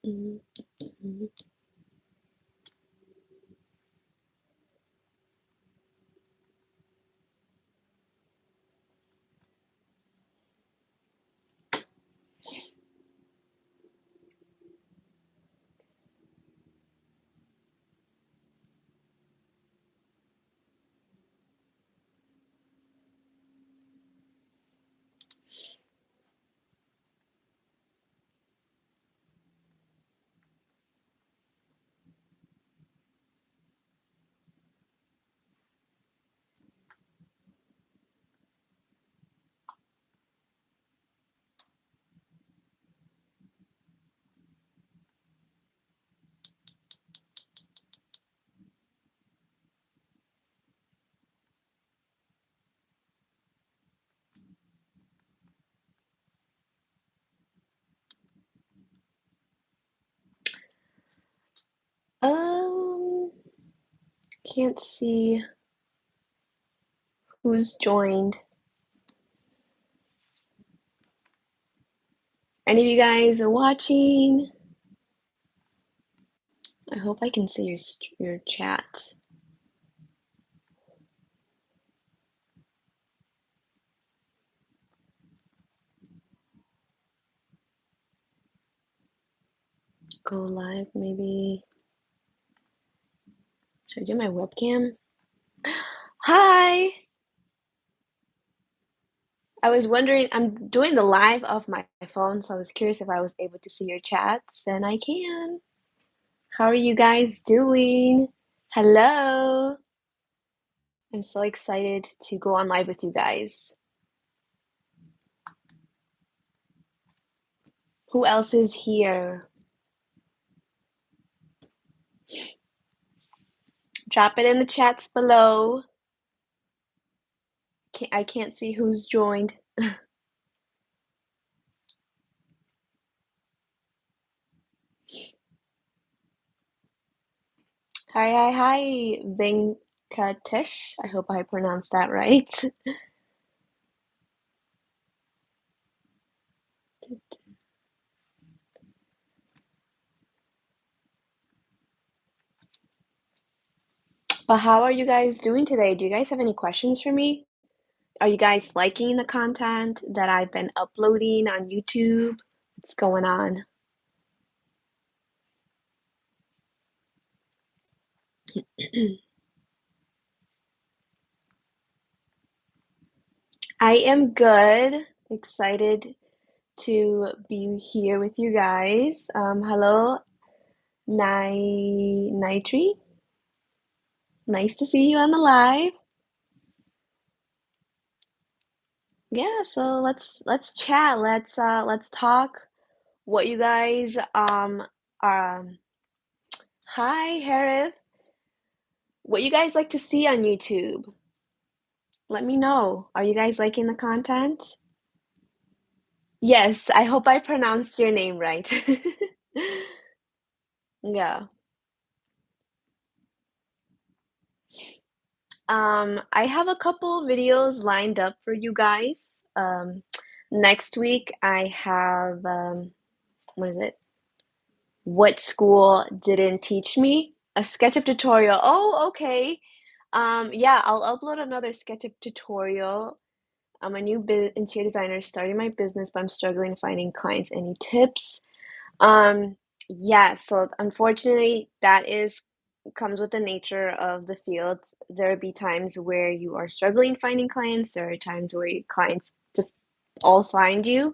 Mhm, mhm. Um, can't see who's joined. Any of you guys are watching? I hope I can see your chat. Go live, maybe. Should I do my webcam? Hi! I was wondering, I'm doing the live off my phone, so I was curious if I was able to see your chats, and I can. How are you guys doing? Hello! I'm so excited to go on live with you guys. Who else is here? Drop it in the chats below. I can't see who's joined. Hi, hi, hi, Venkatesh. I hope I pronounced that right. But how are you guys doing today? Do you guys have any questions for me? Are you guys liking the content that I've been uploading on YouTube? What's going on? I am good. Excited to be here with you guys. Hello, Nitri. Nice to see you on the live. Yeah, so let's chat. Let's talk. What you guys um hi Harith. What you guys like to see on YouTube? Let me know. Are you guys liking the content? Yes, I hope I pronounced your name right. Yeah. I have a couple videos lined up for you guys. Next week I have what is it? What school didn't teach me? A SketchUp tutorial. Oh, okay. Yeah, I'll upload another SketchUp tutorial. I'm a new interior designer starting my business, but I'm struggling finding clients. Any tips? Um, yeah, so unfortunately, that is comes with the nature of the field. There'll be times where you are struggling finding clients. There are times where your clients just all find you.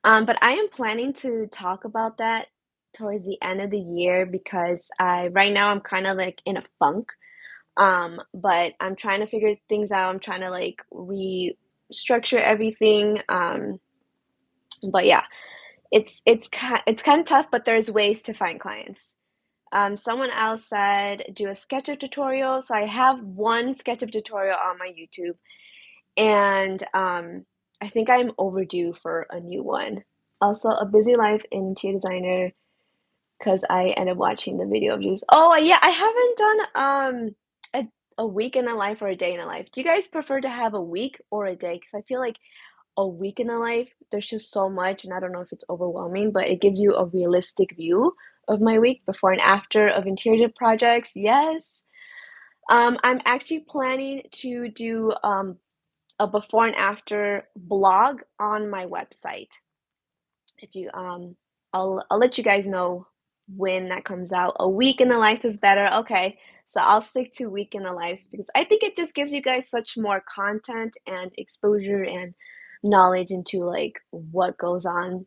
But I am planning to talk about that towards the end of the year because I right now I'm kind of like in a funk. But I'm trying to figure things out. I'm trying to like restructure everything. But yeah, it's kind of tough, but there's ways to find clients. Someone else said do a SketchUp tutorial. So I have one SketchUp tutorial on my YouTube, and I think I'm overdue for a new one. Also, a busy life in interior designer because I ended up watching the video of yours. Oh yeah, I haven't done a week in a life or a day in a life. Do you guys prefer to have a week or a day? Because I feel like a week in a life, there's just so much, and I don't know if it's overwhelming, but it gives you a realistic view of my week, before and after of interior projects. Yes. I'm actually planning to do a before and after blog on my website. If you I'll let you guys know when that comes out. A week in the life is better. Okay. So I'll stick to week in the life because I think it just gives you guys such more content and exposure and knowledge into like what goes on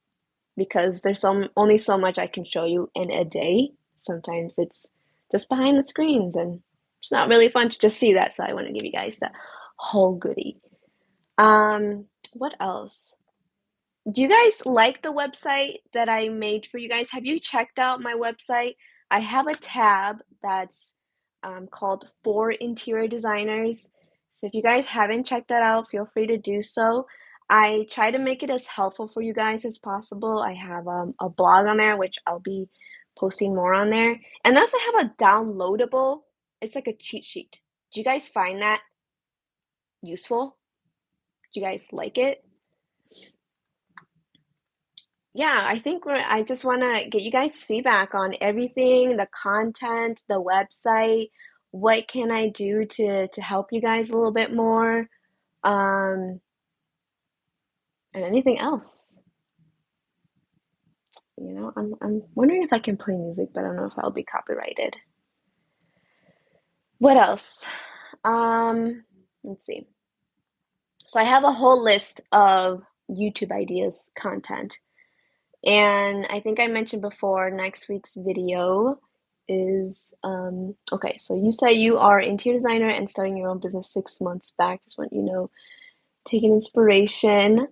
because there's only so much I can show you in a day. Sometimes it's just behind the screens and it's not really fun to just see that. So I want to give you guys the whole goodie. What else? Do you guys like the website that I made for you guys? Have you checked out my website? I have a tab that's called For Interior Designers. So if you guys haven't checked that out, feel free to do so. I try to make it as helpful for you guys as possible. I have a blog on there, which I'll be posting more on there. And I also have a downloadable, it's like a cheat sheet. Do you guys find that useful? Do you guys like it? Yeah, I think I just want to get you guys feedback on everything, the content, the website. What can I do to help you guys a little bit more? Um, and anything else. I'm wondering if I can play music, but I don't know if I'll be copyrighted. What else? Let's see. So I have a whole list of YouTube ideas, content. And I think I mentioned before, next week's video is okay, so you say you are interior designer and starting your own business 6 months back. Just want you to know, taking inspiration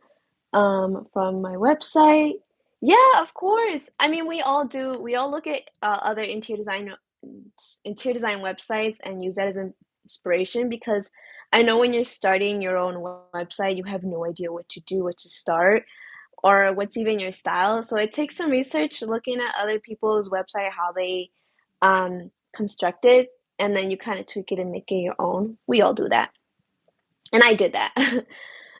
from my website. Yeah, of course. I mean, we all do. We all look at other interior design websites and use that as inspiration because I know when you're starting your own website, you have no idea what to do, what to start or what's even your style. So it takes some research looking at other people's website, how they construct it, and then you kind of tweak it and make it your own. We all do that. And I did that.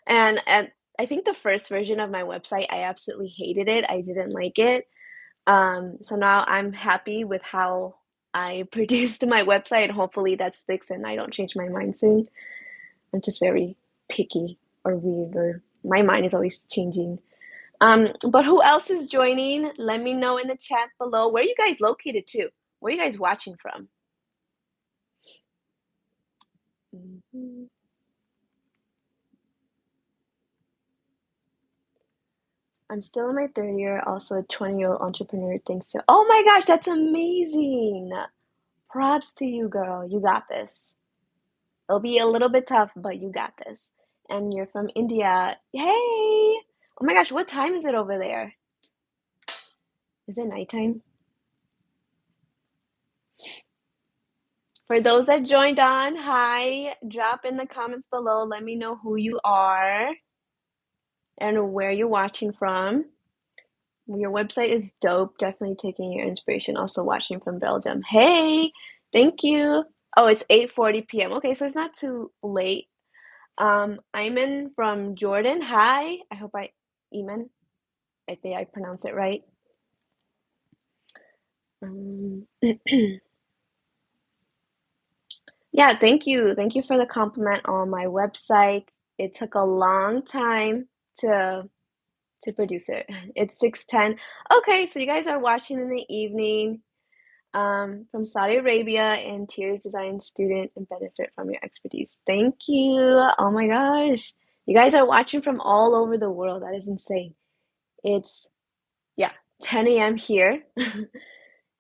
and I think the first version of my website, I absolutely hated it. I didn't like it. So now I'm happy with how I produced my website. Hopefully that sticks and I don't change my mind soon. I'm just very picky or weird, or my mind is always changing. But who else is joining? Let me know in the chat below. Where are you guys located too? Where are you guys watching from? Mhm. I'm still in my third year, also a 20-year-old entrepreneur. Thanks to, oh my gosh, that's amazing. Props to you, girl. You got this. It'll be a little bit tough, but you got this. And you're from India. Hey! Oh my gosh, what time is it over there? Is it nighttime? For those that joined on, hi. Drop in the comments below. Let me know who you are and where you're watching from. Your website is dope. Definitely taking your inspiration. Also watching from Belgium. Hey, thank you. Oh, it's 8:40 p.m. Okay, so it's not too late. Ayman from Jordan. Hi. I hope Iman, I think I pronounced it right. Um, yeah, thank you. Thank you for the compliment on my website. It took a long time to to produce it. It's 6:10. Okay, so you guys are watching in the evening from Saudi Arabia, interior design student and benefit from your expertise. Thank you. Oh my gosh. You guys are watching from all over the world. That is insane. It's, yeah, 10 a.m. here,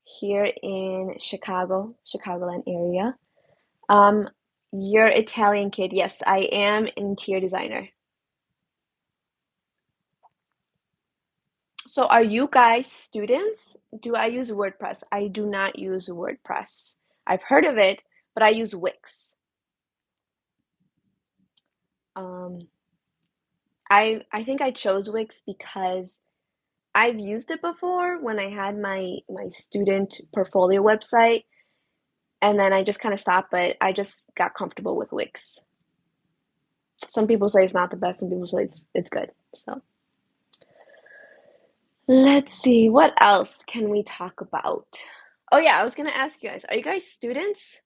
here in Chicago, Chicagoland area. Um, you're Italian kid. Yes, I am an interior designer. So are you guys students? Do I use WordPress? I do not use WordPress. I've heard of it, but I use Wix. Um, I think I chose Wix because I've used it before when I had my student portfolio website, and then I just kind of stopped, but I just got comfortable with Wix. Some people say it's not the best, some people say it's good. So Let's see, what else can we talk about? Oh yeah, I was gonna ask you guys, are you guys students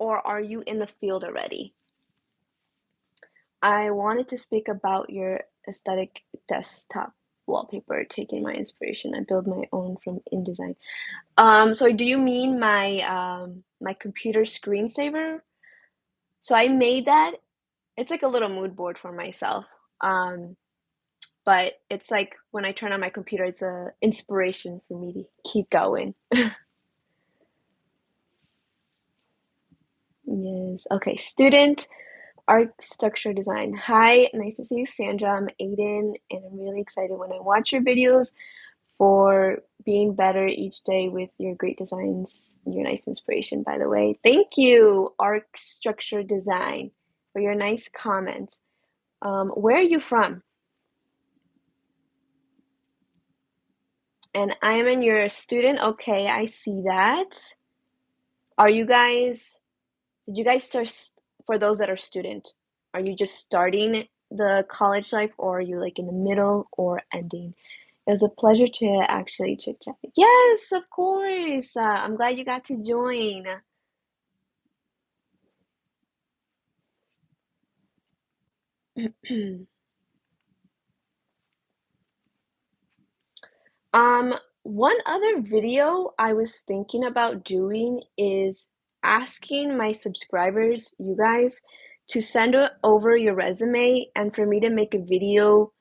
or are you in the field already? I wanted to speak about your aesthetic desktop wallpaper, taking my inspiration. I build my own from InDesign. So do you mean my computer screensaver? So I made that. It's like a little mood board for myself. Um, but it's like when I turn on my computer, it's a inspiration for me to keep going. Yes. Okay. Student art structure design. Hi, nice to see you, Sandra. I'm Aiden, and I'm really excited when I watch your videos for being better each day with your great designs. Your nice inspiration, by the way. Thank you, art structure design, for your nice comments. Where are you from? And I am in your student. Okay, I see that. Are you guys, did you guys start, for those that are student, are you just starting the college life or are you like in the middle or ending? It was a pleasure to actually chit chat. Yes, of course. I'm glad you got to join. Um, one other video I was thinking about doing is asking my subscribers, you guys, to send over your resume and for me to make a video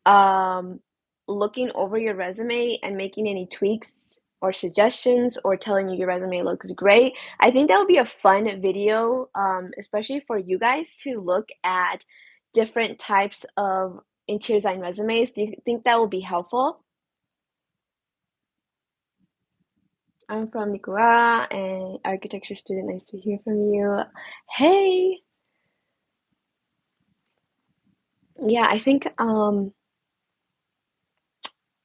um, looking over your resume and making any tweaks or suggestions or telling you your resume looks great. I think that would be a fun video, especially for you guys to look at different types of interior design resumes. Do you think that will be helpful? I'm from Nicaragua and architecture student. Nice to hear from you. Hey, yeah, I think I'm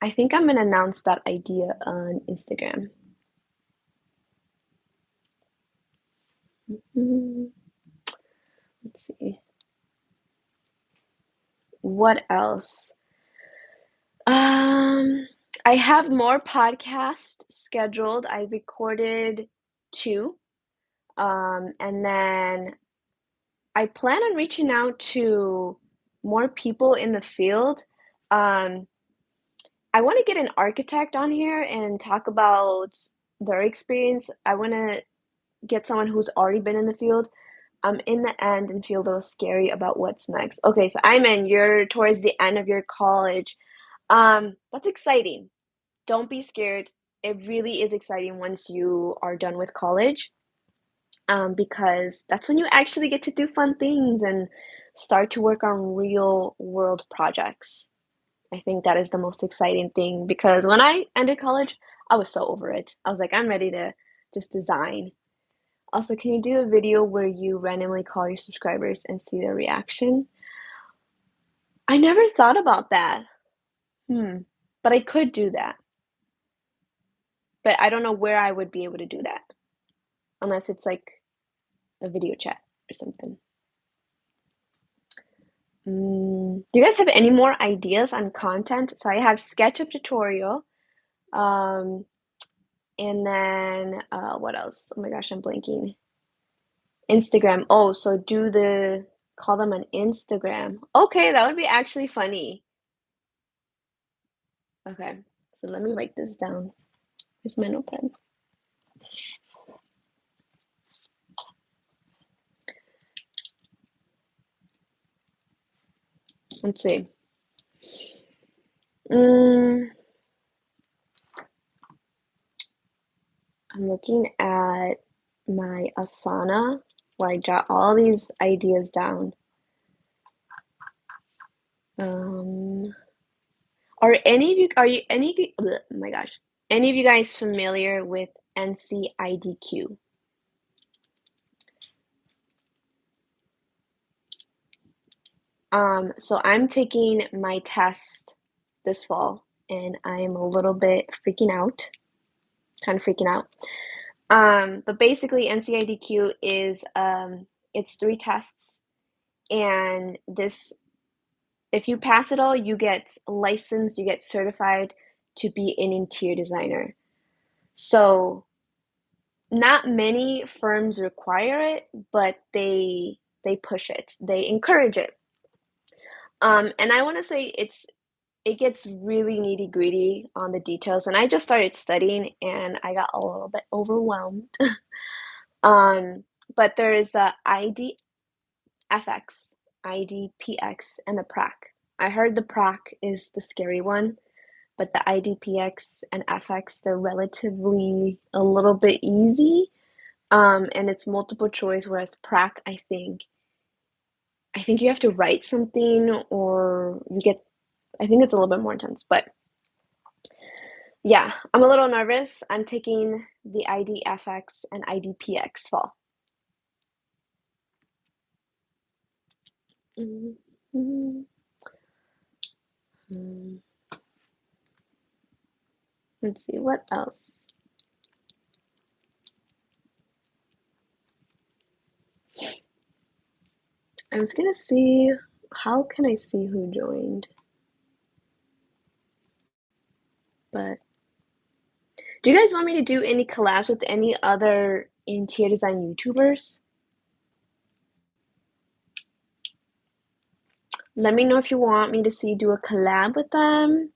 gonna announce that idea on Instagram. Mm, let's see. What else? Um, I have more podcasts scheduled. I recorded two. And then I plan on reaching out to more people in the field. Um, I want to get an architect on here and talk about their experience. I want to get someone who's already been in the field. I'm in the end and feel a little scary about what's next. Okay, so I'm in, you're towards the end of your college. That's exciting. Don't be scared. It really is exciting once you are done with college, because that's when you actually get to do fun things and start to work on real world projects. I think that is the most exciting thing because when I ended college, I was so over it. I was like, I'm ready to just design. Also, can you do a video where you randomly call your subscribers and see their reaction? I never thought about that. Hmm. But I could do that. But I don't know where I would be able to do that unless it's like a video chat or something. Do you guys have any more ideas on content? So I have SketchUp tutorial, um, and then what else? Oh my gosh, I'm blanking. Instagram. Oh, so call them on Instagram. Okay, that would be actually funny. Okay, so let me write this down. Here's my notepad. Let's see. Mm, I'm looking at my Asana where I jot all these ideas down. Um, oh my gosh, any of you guys familiar with NCIDQ? So I'm taking my test this fall and I'm a little bit freaking out, kind of freaking out. But basically NCIDQ is it's three tests and this if you pass it all, you get licensed, you get certified to be an interior designer. So not many firms require it, but they push it. They encourage it. And I want to say it gets really nitty-gritty on the details, and I just started studying and I got a little bit overwhelmed. Um, but there is the IDFX, IDPX, and the PRAC. I heard the PRAC is the scary one, but the IDPX and FX, they're relatively a little bit easy. And it's multiple choice, whereas PRAC, I think you have to write something or you get, I think it's a little bit more intense, but yeah, I'm a little nervous. I'm taking the IDFX and IDPX fall. Mhm, mhm, mm. Let's see, what else? I was gonna see, how can I see who joined? But do you guys want me to do any collabs with any other interior design YouTubers? Let me know if you want me to do a collab with them.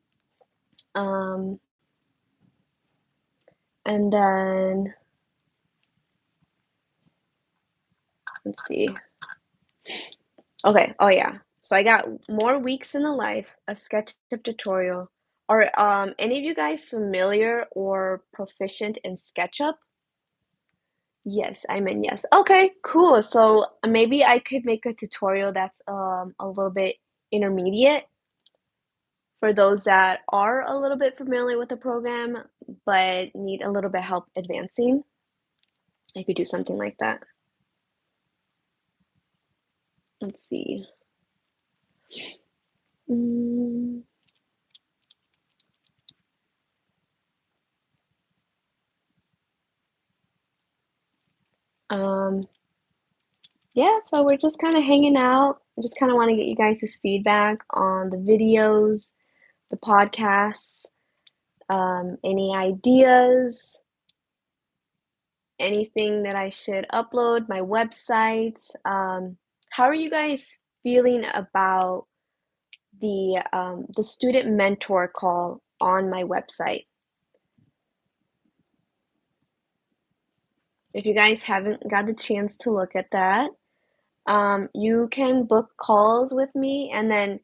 Um, and then let's see. Okay, oh yeah. So I got more weeks in the life, a SketchUp tutorial. Are any of you guys familiar or proficient in SketchUp? Yes, I meant yes. Okay, cool. So maybe I could make a tutorial that's a little bit intermediate for those that are a little bit familiar with the program but need a little bit help advancing. I could do something like that. Let's see. Mm, um, yeah, so we're just kind of hanging out. I just kind of want to get you guys' feedback on the videos, the podcasts, any ideas, anything that I should upload, my website. How are you guys feeling about the student mentor call on my website? If you guys haven't got the chance to look at that, you can book calls with me, and then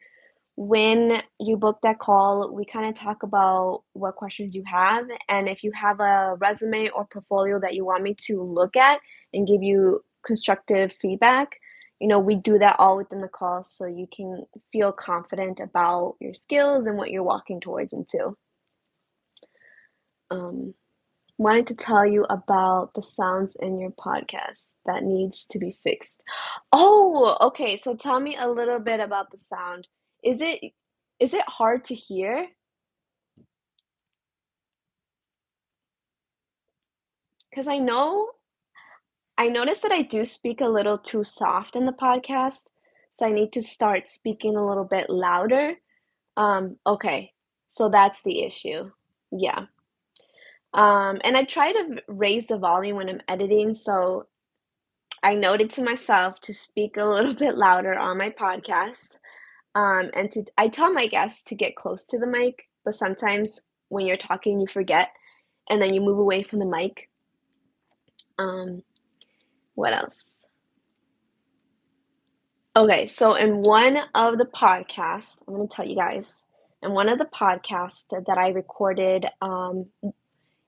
when you book that call, we kind of talk about what questions you have, and if you have a resume or portfolio that you want me to look at and give you constructive feedback, we do that all within the call so you can feel confident about your skills and what you're walking towards into. Um, Wanted to tell you about the sounds in your podcast that needs to be fixed. Oh, okay. So tell me a little bit about the sound. Is it is it hard to hear? Because I noticed that I do speak a little too soft in the podcast, so I need to start speaking a little bit louder. Okay. So that's the issue. Yeah. And I try to raise the volume when I'm editing, so I noted to myself to speak a little bit louder on my podcast. And I tell my guests to get close to the mic, but sometimes when you're talking, you forget, and then you move away from the mic. Um, what else? Okay, so in one of the podcasts, I'm going to tell you guys, in one of the podcasts that I recorded,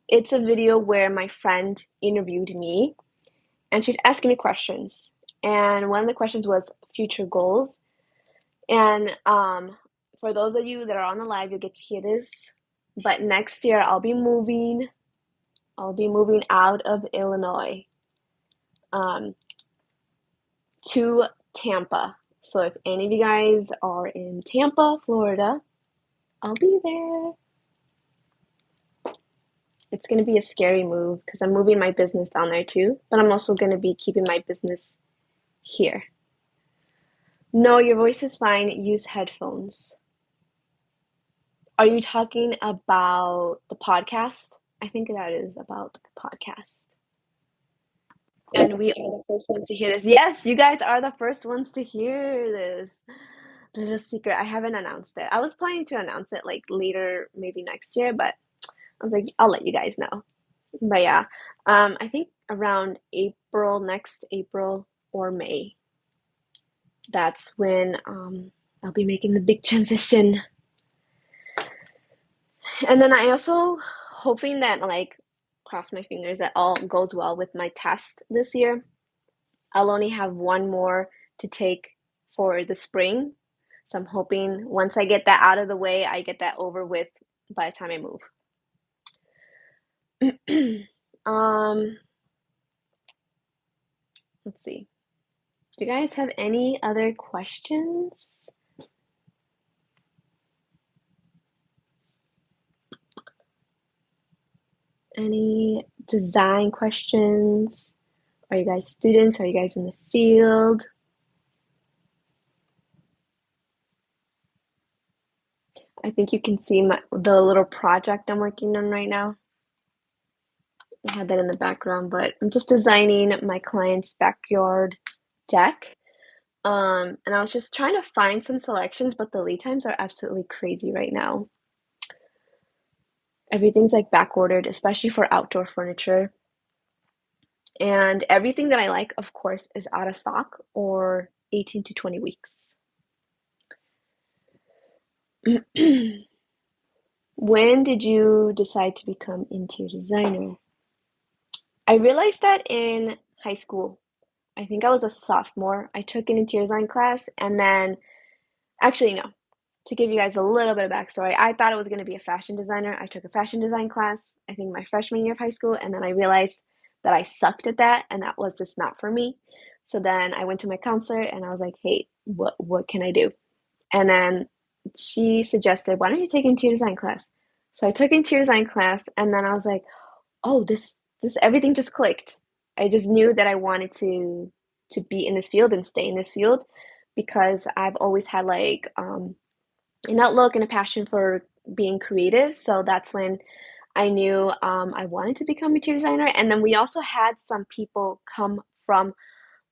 it's a video where my friend interviewed me, and she's asking me questions. And one of the questions was future goals. And for those of you that are on the live, you'll get to hear this. But next year, I'll be moving. I'll be moving out of Illinois um, to Tampa. So if any of you guys are in Tampa, Florida, I'll be there. It's going to be a scary move because I'm moving my business down there too, but I'm also going to be keeping my business here. No, your voice is fine. Use headphones. Are you talking about the podcast? I think that is about the podcast. And we are the first ones to hear this. Yes, you guys are the first ones to hear this. Little secret. I haven't announced it. I was planning to announce it like later, maybe next year, but I was like, I'll let you guys know. But yeah, I think around April, next April or May, that's when I'll be making the big transition. And then I also hoping that like cross my fingers that all goes well with my test this year. I'll only have one more to take for the spring. So I'm hoping once I get that out of the way, I get that over with by the time I move. um, let's see. Do you guys have any other questions? Any design questions? Are you guys students? Are you guys in the field? I think you can see the little project I'm working on right now. I have that in the background, but I'm just designing my client's backyard deck. And I was just trying to find some selections, but the lead times are absolutely crazy right now. Everything's like back ordered, especially for outdoor furniture. And everything that I like, of course, is out of stock or 18 to 20 weeks. When did you decide to become interior designer? I realized that in high school. I think I was a sophomore. I took an interior design class, and then actually, no. To give you guys a little bit of backstory, I thought it was going to be a fashion designer. I took a fashion design class, I think my freshman year of high school, and then I realized that I sucked at that, and that was just not for me. So then I went to my counselor, and I was like, "Hey, what can I do?" And then she suggested, "Why don't you take interior design class?" So I took interior design class, and then I was like, "Oh, this everything just clicked." I just knew that I wanted to be in this field and stay in this field because I've always had like an outlook and a passion for being creative. So that's when I knew I wanted to become a interior designer. And then we also had some people come from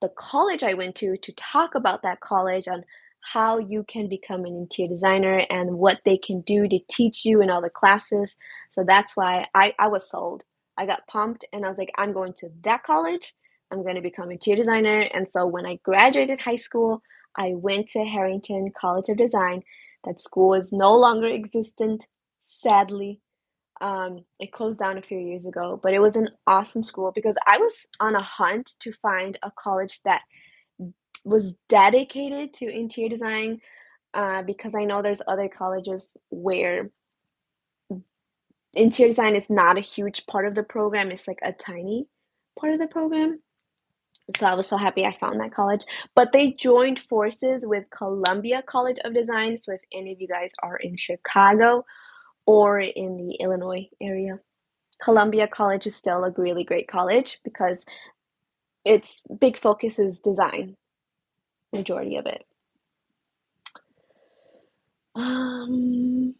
the college I went to talk about that college on how you can become an interior designer and what they can do to teach you in all the classes. So that's why I was sold. I got pumped and I was like, I'm going to that college. I'm going to become an interior designer. And so when I graduated high school, I went to Harrington College of Design. That school is no longer existent, sadly. It closed down a few years ago, but it was an awesome school because I was on a hunt to find a college that was dedicated to interior design because I know there's other colleges where interior design is not a huge part of the program, it's like a tiny part of the program. So I was so happy I found that college. But they joined forces with Columbia College of Design. So if any of you guys are in Chicago or in the Illinois area, Columbia College is still a really great college because its big focus is design, majority of it. And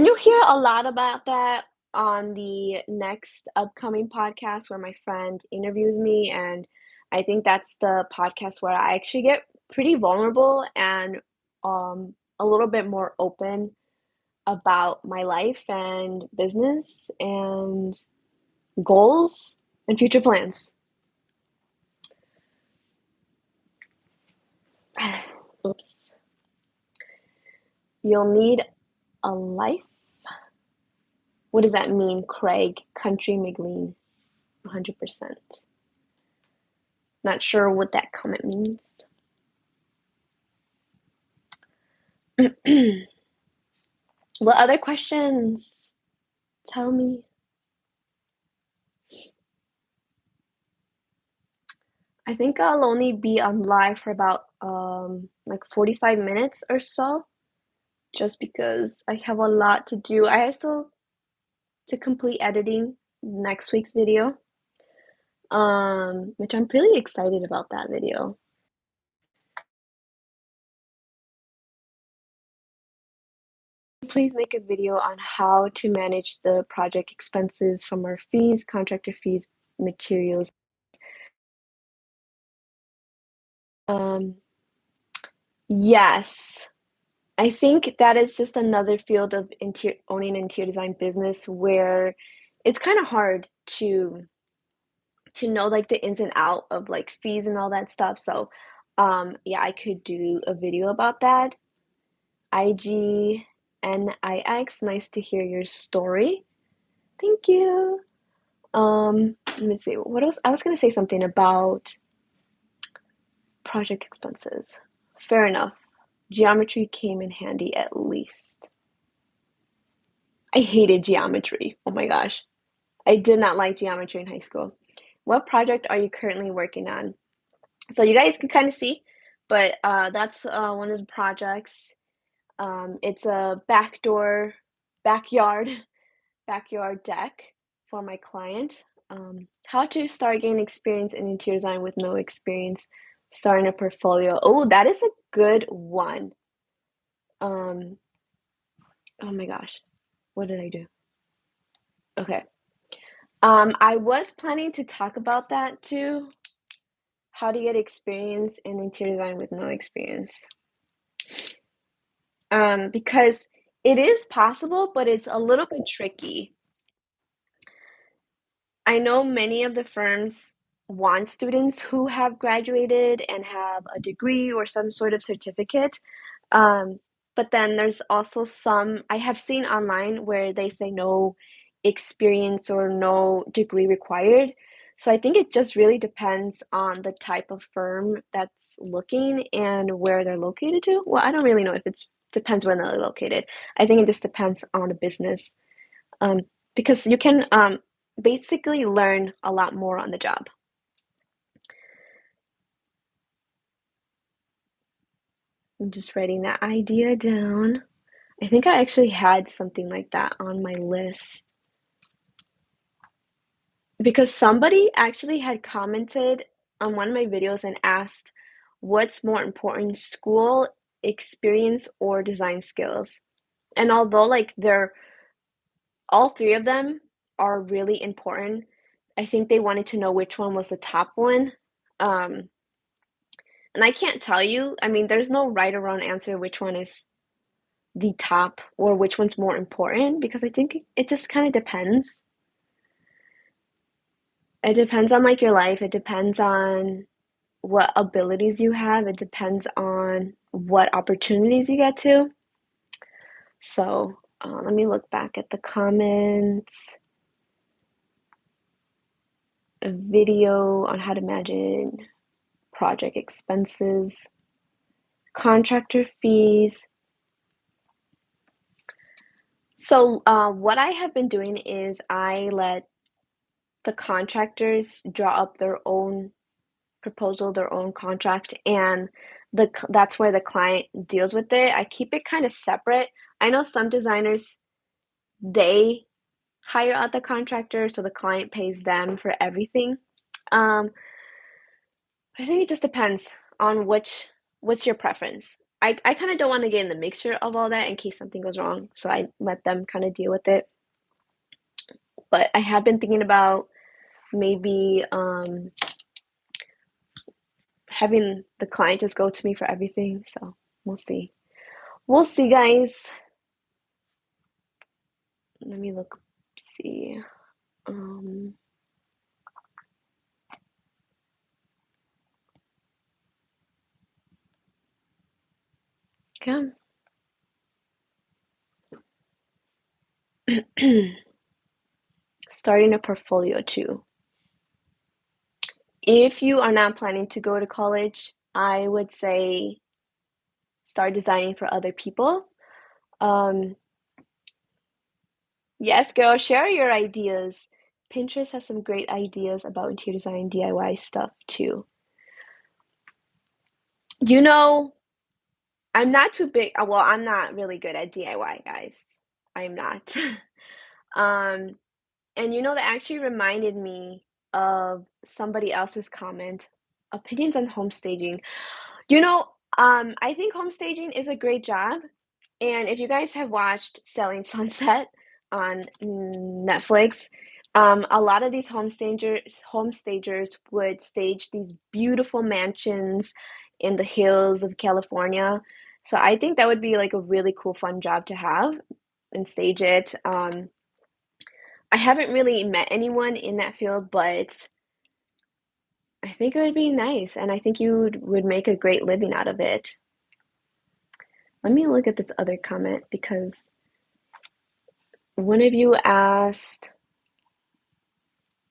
you'll hear a lot about that on the next upcoming podcast where my friend interviews me. And I think that's the podcast where I actually get pretty vulnerable and a little bit more open about my life and business and goals and future plans. Oops. You'll need a life? What does that mean, Craig? Country McLean, 100%. Not sure what that comment means. What other questions? Tell me. I think I'll only be on live for about like 45 minutes or so, just because I have a lot to do. I have still to complete editing next week's video, which I'm really excited about that video. please make a video on how to manage the project expenses from our fees, contractor fees, materials. Um, yes, I think that is just another field of owning an interior design business where it's kind of hard to know like the ins and out of like fees and all that stuff. So, yeah, I could do a video about that. IGNIX, nice to hear your story. Thank you. Let me see. What else? I was gonna say something about project expenses. Fair enough. Geometry came in handy at least. I hated geometry. Oh my gosh. I did not like geometry in high school. What project are you currently working on? So you guys can kind of see, but that's one of the projects. It's a backyard, backyard deck for my client. How to start gaining experience in interior design with no experience, starting a portfolio. Oh, that is a good one. Um, oh my gosh, what did I do? Okay. I was planning to talk about that too. How to get experience in interior design with no experience. Because it is possible, but it's a little bit tricky. I know many of the firms want students who have graduated and have a degree or some sort of certificate. Um, but then there's also some I have seen online where they say no experience or no degree required. So I think it just really depends on the type of firm that's looking and where they're located to. Well, I don't really know if it's depends where they're located. I think it just depends on the business. Um, because you can basically learn a lot more on the job. I'm just writing that idea down. I think I actually had something like that on my list because somebody actually had commented on one of my videos and asked what's more important, school experience or design skills. And although like they're all three of them are really important, I think they wanted to know which one was the top one. Um, And I can't tell you, I mean, there's no right or wrong answer which one is the top or which one's more important because I think it just kind of depends. It depends on like your life, it depends on what abilities you have, it depends on what opportunities you get to. So, let me look back at the comments. A video on how to imagine project expenses, contractor fees. So, what I have been doing is I let the contractors draw up their own proposal, their own contract, and that's where the client deals with it. I keep it kind of separate. I know some designers they hire out the contractor, so the client pays them for everything. Um, I think it just depends on what's your preference. I kind of don't want to get in the mixture of all that in case something goes wrong, so I let them kind of deal with it. But I have been thinking about maybe having the client just go to me for everything. So we'll see. We'll see, guys. Let me look. See. Um, okay. Starting a portfolio too. If you are not planning to go to college, I would say start designing for other people. Um, yes, girl, share your ideas. Pinterest has some great ideas about interior design DIY stuff too. You know, I'm not too big. Well, I'm not really good at DIY, guys. I'm not. Um, and you know, that actually reminded me of somebody else's comment. Opinions on home staging. You know, I think home staging is a great job. And if you guys have watched Selling Sunset on Netflix, a lot of these home stagers would stage these beautiful mansions in the hills of California. So I think that would be like a really cool, fun job to have and stage it. I haven't really met anyone in that field, but I think it would be nice, and I think you would make a great living out of it. Let me look at this other comment because one of you asked,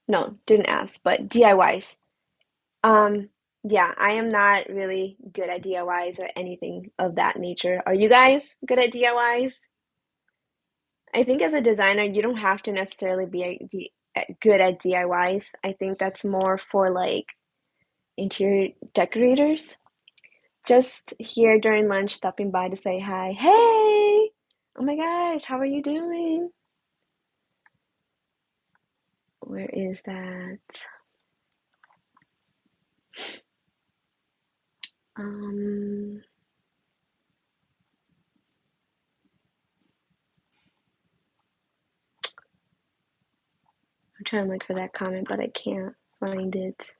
no, didn't ask, but DIYs. Um, yeah, I am not really good at DIYs or anything of that nature. Are you guys good at DIYs? I think as a designer, you don't have to necessarily be good at DIYs. I think that's more for like interior decorators. Just here during lunch, stopping by to say hi. Hey! Oh my gosh, how are you doing? Where is that? Um, I'm trying to look for that comment, but I can't find it.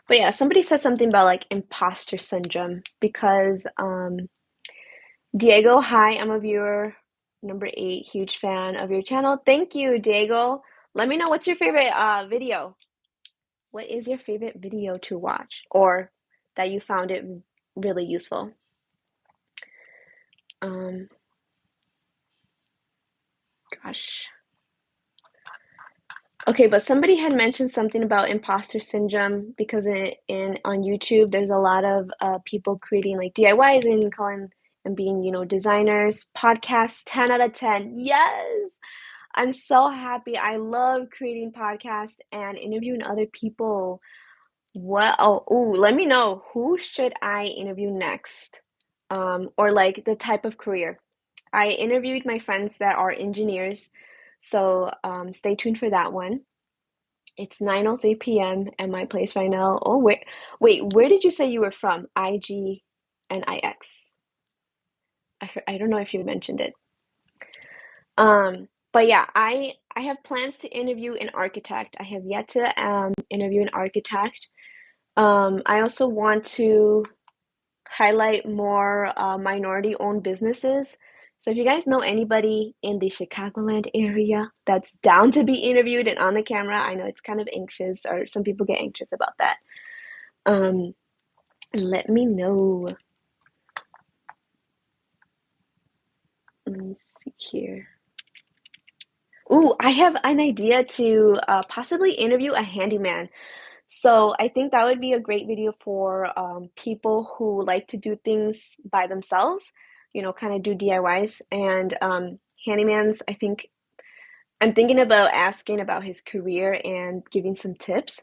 But yeah, somebody said something about like imposter syndrome because Diego, hi, I'm a viewer number 8, huge fan of your channel. Thank you, Diego. Let me know what's your favorite video. What is your favorite video to watch or that you found it really useful? Um, gosh. Okay, but somebody had mentioned something about imposter syndrome because in on YouTube, there's a lot of people creating like DIYs and calling and being, designers. Podcasts, 10 out of 10. Yes. I'm so happy. I love creating podcasts and interviewing other people. What? Oh, ooh, let me know who should I interview next? Or like the type of career. I interviewed my friends that are engineers, so stay tuned for that one. It's 9:03 p.m. at my place right now. Oh, wait, where did you say you were from? IG and IX. I don't know if you mentioned it. But yeah, I have plans to interview an architect. I have yet to interview an architect. I also want to highlight more minority-owned businesses. So if you guys know anybody in the Chicagoland area that's down to be interviewed and on the camera, I know it's kind of anxious, or some people get anxious about that. Um, Let me know. Let me see here. Ooh, I have an idea to possibly interview a handyman. So I think that would be a great video for people who like to do things by themselves, kind of do DIYs. And handymans, I think I'm thinking about asking about his career and giving some tips.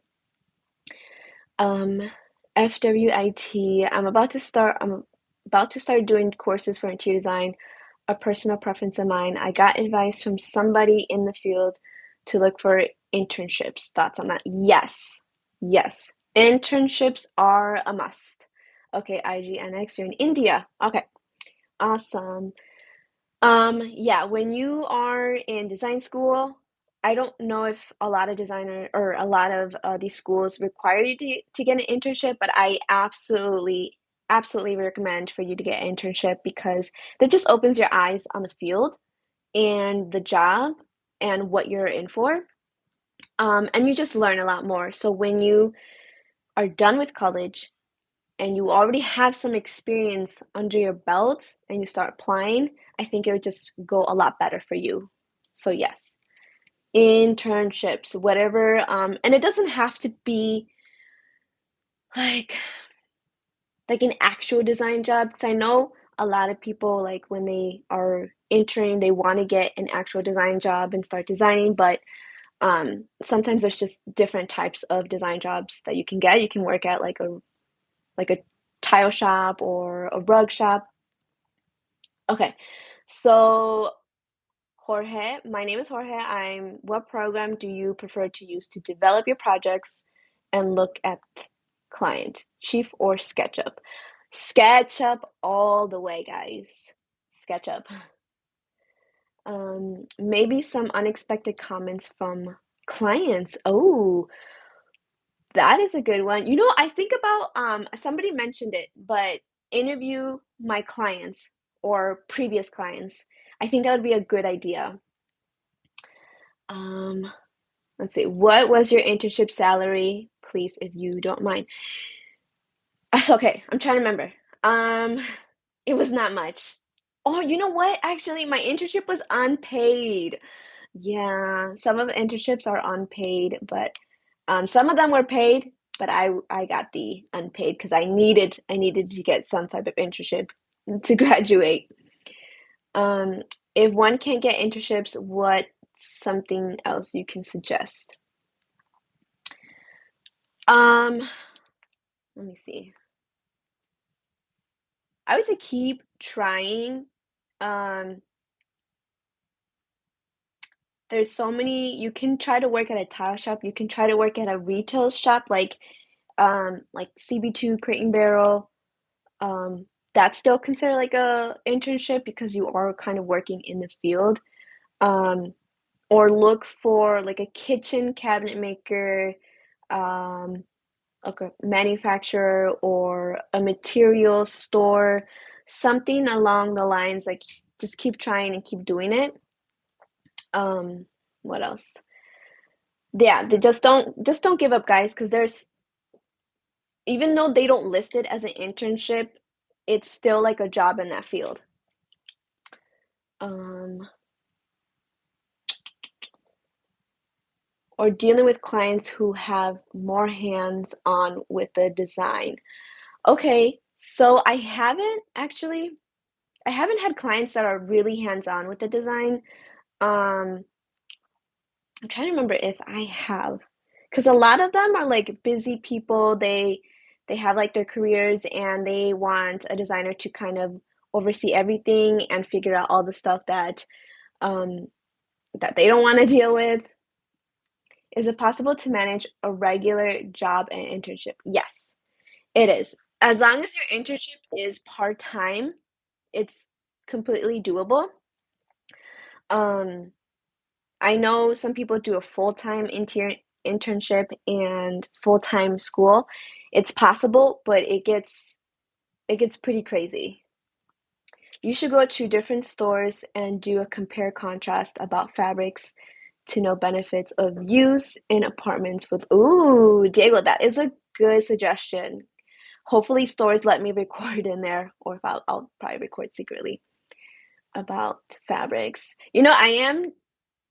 Um, FWIT, I'm about to start doing courses for interior design, a personal preference of mine. I got advice from somebody in the field to look for internships. Thoughts on that? Yes. Yes. Internships are a must. Okay, IGNX, you're in India. Okay, awesome. Yeah, when you are in design school, I don't know if a lot of designer or a lot of these schools require you to get an internship, but I absolutely recommend for you to get an internship because that just opens your eyes on the field and the job and what you're in for. And you just learn a lot more. So when you are done with college and you already have some experience under your belt and you start applying, I think it would just go a lot better for you. So yes, internships, whatever, and it doesn't have to be like an actual design job. Because I know a lot of people like when they are interning, they want to get an actual design job and start designing, but sometimes there's just different types of design jobs that you can get. You can work at like a tile shop or a rug shop. Okay, so Jorge, my name is Jorge. What program do you prefer to use to develop your projects? and look at client, Chief or SketchUp. SketchUp all the way, guys. SketchUp. Maybe some unexpected comments from clients. Oh, that is a good one. You know, I think about somebody mentioned it, but interview my clients or previous clients. I think that would be a good idea. Um, let's see. What was your internship salary, please, if you don't mind? Okay, I'm trying to remember. Um, it was not much. Oh, you know what? Actually, my internship was unpaid. Yeah, some of the internships are unpaid, but some of them were paid, but I got the unpaid because I needed to get some type of internship to graduate. Um, if one can't get internships, what something else you can suggest? Um, let me see. I would say keep trying. Um, there's so many. You can try to work at a tile shop. You can try to work at a retail shop like CB2 Crate and Barrel. That's still considered like a internship because you are kind of working in the field. Um, or look for like a kitchen cabinet maker, um, like a manufacturer or a material store, something along the lines like just keep trying and keep doing it. Um, what else? Yeah, they just don't give up, guys, because there's even though they don't list it as an internship, it's still like a job in that field. Um, or dealing with clients who have more hands-on with the design. Okay, so I haven't had clients that are really hands-on with the design. Um, I'm trying to remember if I have, because a lot of them are like busy people. They have like their careers and they want a designer to kind of oversee everything and figure out all the stuff um that they don't want to deal with. Is it possible to manage a regular job and internship? Yes, it is. As long as your internship is part-time, it's completely doable. Um, I know some people do a full-time internship and full-time school. It's possible, but it gets pretty crazy. You should go to different stores and do a compare contrast about fabrics to know benefits of use in apartments with. Ooh, Diego, that is a good suggestion. Hopefully stores let me record in there, or if I'll probably record secretly about fabrics. You know, I am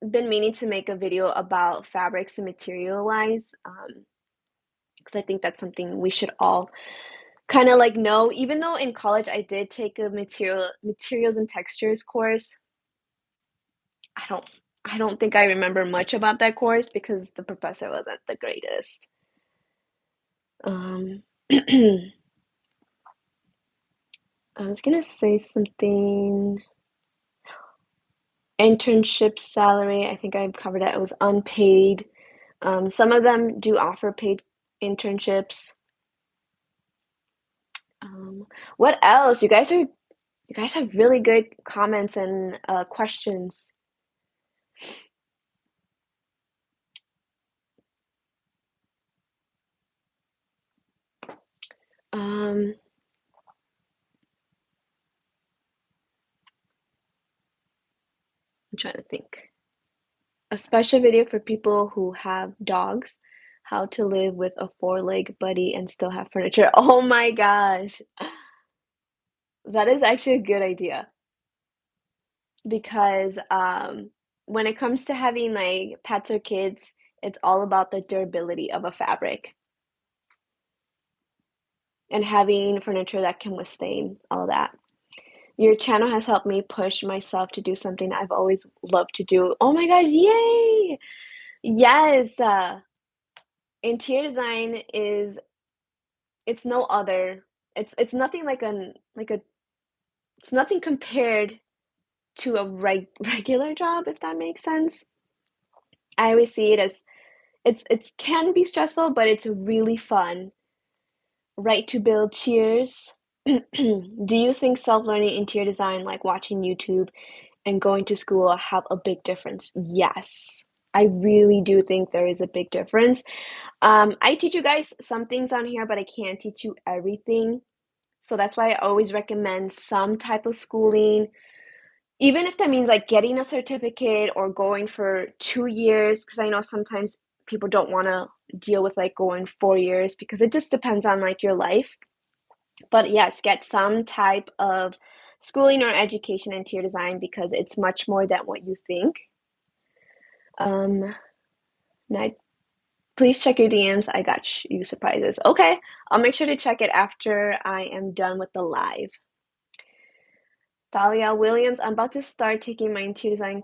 been meaning to make a video about fabrics and material wise, because I think that's something we should all kind of like know. Even though in college I did take a materials and textures course, I don't I don't think I remember much about that course because the professor wasn't the greatest. Um, I was gonna say something. Internship salary, I think I covered that. It was unpaid. Some of them do offer paid internships. Um, what else? You guys have really good comments and questions. Um, I'm trying to think. A special video for people who have dogs. How to live with a four-leg buddy and still have furniture. Oh my gosh. That is actually a good idea because when it comes to having like pets or kids, it's all about the durability of a fabric and having furniture that can withstand all that. Your channel has helped me push myself to do something I've always loved to do. Oh my gosh, yay! Yes, interior design is it's no other. It's nothing like a it's nothing compared to a regular job, if that makes sense. I always see it as It's can be stressful, but it's really fun. Right to build, cheers. Do you think self-learning interior design, like watching YouTube and going to school, have a big difference? Yes. I really do think there is a big difference. I teach you guys some things on here, but I can't teach you everything. So that's why I always recommend some type of schooling, even if that means like getting a certificate or going for 2 years, because I know sometimes people don't want to deal with like going 4 years because it just depends on like your life. But yes, get some type of schooling or education in interior design because it's much more than what you think. Um, now, please check your DMs. I got you surprises. Okay, I'll make sure to check it after I am done with the live. Thalia Williams, I'm about to start taking my interior design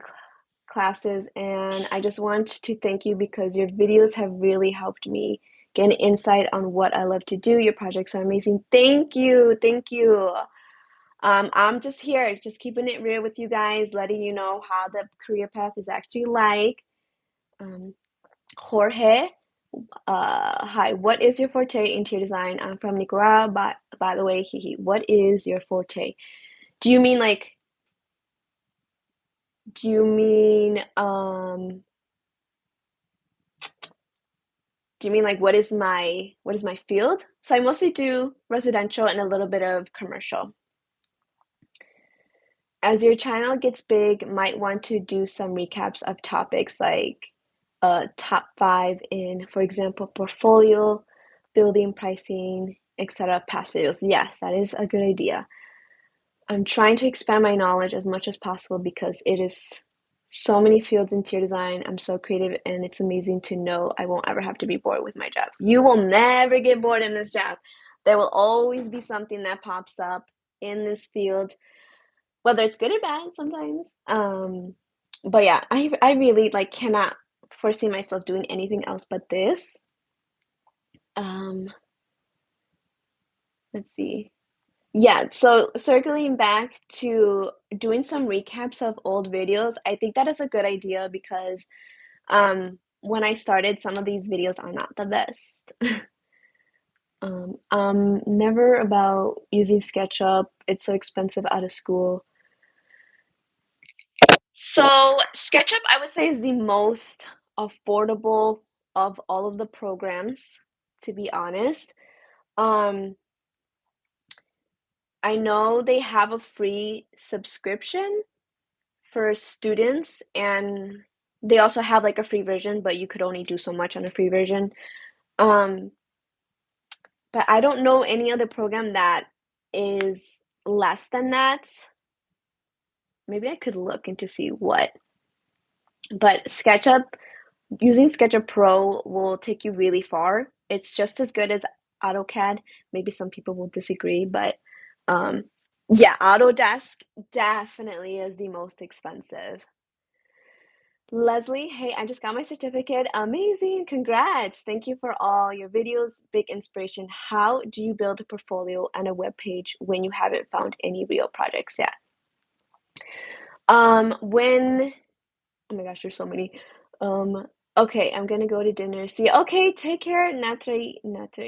classes, and I just want to thank you because your videos have really helped me get an insight on what I love to do. Your projects are amazing. Thank you. Thank you. I'm just here, just keeping it real with you guys, letting you know how the career path is actually like. Um, Jorge, hi, what is your forte in interior design? I'm from Nicaragua, by the way, what is your forte? Do you mean like, do you mean, do you mean like what is my field? So I mostly do residential and a little bit of commercial. As your channel gets big, might want to do some recaps of topics like top 5 in, for example, portfolio, building, pricing, etc. past videos. Yes, that is a good idea. I'm trying to expand my knowledge as much as possible because it is so many fields in interior design. I'm so creative and it's amazing to know I won't ever have to be bored with my job. You will never get bored in this job. There will always be something that pops up in this field, whether it's good or bad sometimes. But yeah, I really like cannot foresee myself doing anything else but this. Um, let's see. Yeah, so circling back to doing some recaps of old videos, I think that is a good idea because when I started, some of these videos are not the best. Never about using SketchUp. It's so expensive out of school. So SketchUp, I would say, is the most affordable of all of the programs, to be honest. Um, I know they have a free subscription for students, and they also have like a free version, but you could only do so much on a free version. Um, but I don't know any other program that is less than that. Maybe I could look into see what. But SketchUp, using SketchUp Pro will take you really far. It's just as good as AutoCAD. Maybe some people will disagree, but um, yeah, Autodesk definitely is the most expensive. Leslie, hey, I just got my certificate. Amazing. Congrats. Thank you for all your videos. Big inspiration. How do you build a portfolio and a web page when you haven't found any real projects yet? When Oh my gosh, there's so many. Um, okay, I'm gonna go to dinner. See, okay, take care, Natri.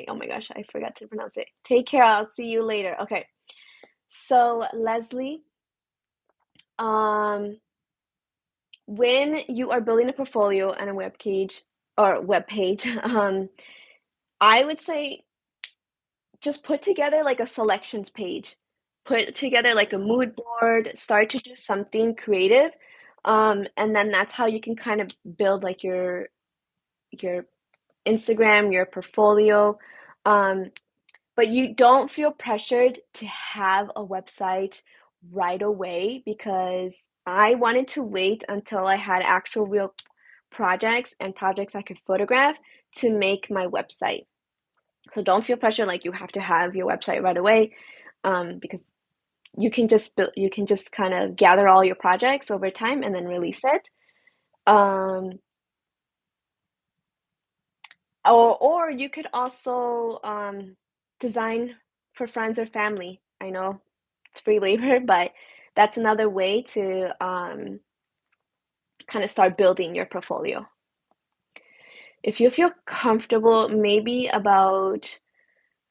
Oh my gosh, I forgot to pronounce it. Take care. I'll see you later. Okay. So, Leslie, um, when you are building a portfolio and a web page, I would say just put together like a selections page. Put together like a mood board, start to do something creative. And then that's how you can kind of build like your Instagram, your portfolio. Um, but you don't feel pressured to have a website right away because I wanted to wait until I had actual real projects and projects I could photograph to make my website. So don't feel pressure like you have to have your website right away, because you can just kind of gather all your projects over time and then release it. Um, or you could also design for friends or family. I know it's free labor, but that's another way to kind of start building your portfolio. if you feel comfortable, maybe about